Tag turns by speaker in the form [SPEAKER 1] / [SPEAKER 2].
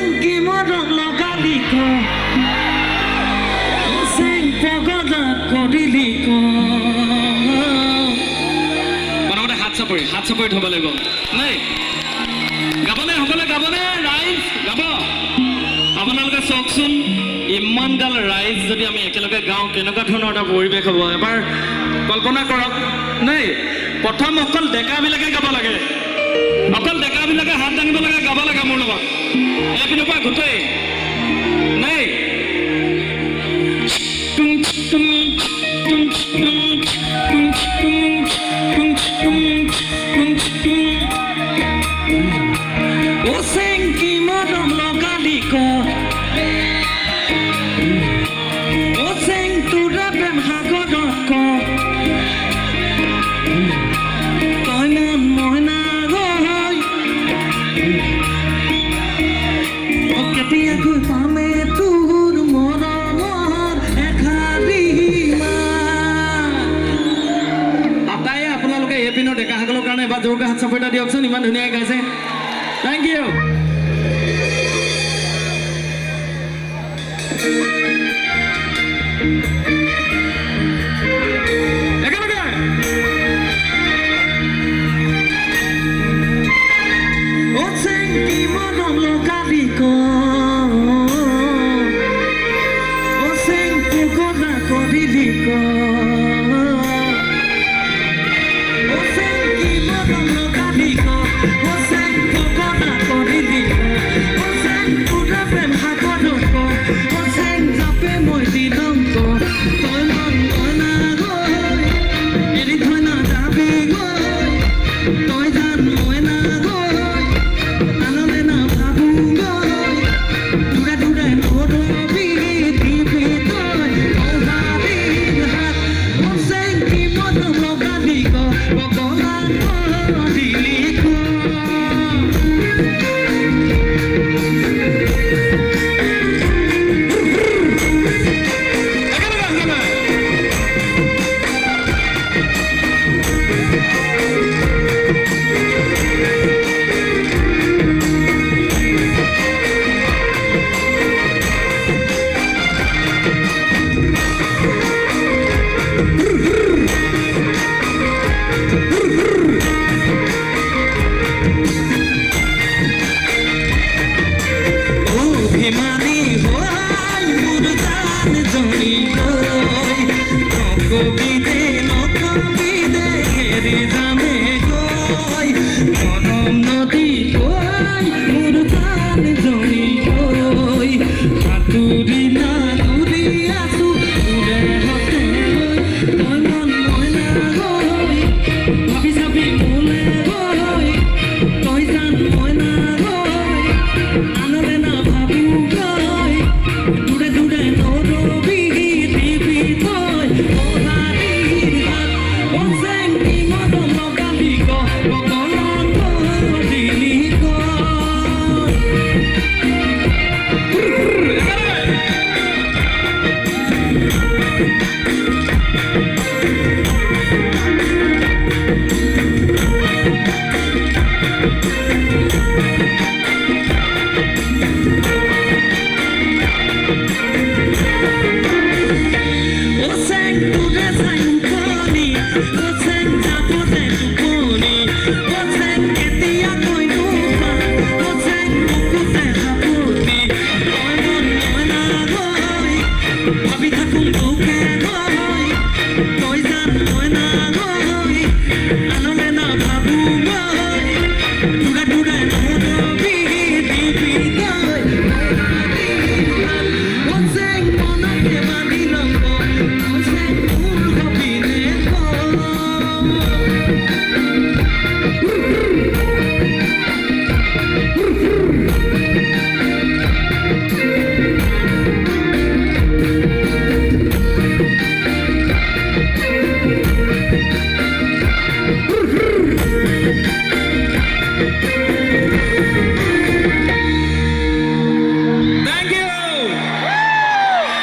[SPEAKER 1] চেংকি মৰম লগালি ক চেং পগলা কৰিলি ক
[SPEAKER 2] প্ৰথমতে হাত চাপৰি থ'ব লাগিব নাই গাবনে সকলোৱে গাবনে ৰাইজ গাব আপোনালোকে চাওকচোন ইমানগাল ৰাইজ যদি আমি একেলগে গাওঁ কেনেকুৱা ধৰণৰ এটা পৰিৱেশ হ'ব এবাৰ কল্পনা কৰক নাই প্ৰথম অকল ডেকাবিলাকে গাব লাগে অকল ডেকাবিলাকে হাত দাঙিব লাগে গাব লাগে মোৰ লগত এইপিনৰ পৰা গোটেই নাই
[SPEAKER 1] ও চেংকি মৰম লগালি ক ও চেং তোৰা প্ৰেম সাগৰত ক তই মন মইনা গৈ ও কেতিয়াকৈ পামে তোৰ মৰমৰ এষাৰি
[SPEAKER 2] আটায়ে আপোনালোকে এইপিনৰ ডেকাসকলৰ কাৰণে এবাৰ জোৰকৈ হাত চাপৰি এটা দিয়কচোন ইমান ধুনীয়াকৈ গাইছে থেংক ইউ একেলগে
[SPEAKER 1] ও চেংকি মৰম লগালি ক ও চেং পগলা কৰিলি ক ও চেংকি মৰম লগালি ক ও চেং পগলা কৰিলি ক ও চেং তোৰা প্ৰেম সাগৰত ক ও চেং জাপে মই দিলম ক তই মন মনা গৈ এৰি থৈ নাযাবি গৈ তই জান মই না গৈ আনলে না ভাবো গৈ দূৰে দূৰে নৰবি দিবি তই অভাৱীৰ হাত ও চেংকি মৰম লগালি ক পগলা কৰিলি ক অভিমানী হৈ মোৰ জান জনি গৈ নকবি দে হেৰি যামে গৈ মৰম নদী গৈ মোৰ জান জনি গৈ সাঁতুৰি নাতুৰি আছো তোৰে হতে তই মন মইনা গৈ ভাবি চাবি মোলে গৈ তই জান মইনা গৈ আনলে না ভাবো গৈ দূৰে দূৰে নৰবি দিবি তই অভাৱীৰ হাত ও চেংকি মৰম লগালি ক পগলা কৰিলি ক ও চেং তোৰে চাই মুখনি ও চেং যাবতে টোপনি ও চেং কেতিয়াকৈ নোপা ও চেং বুকুতে সাপতি তই মন মইনা গৈ ভাবি থাকোঁ তোকে গৈ তই জান মইনা গৈ আনলে না ভাবো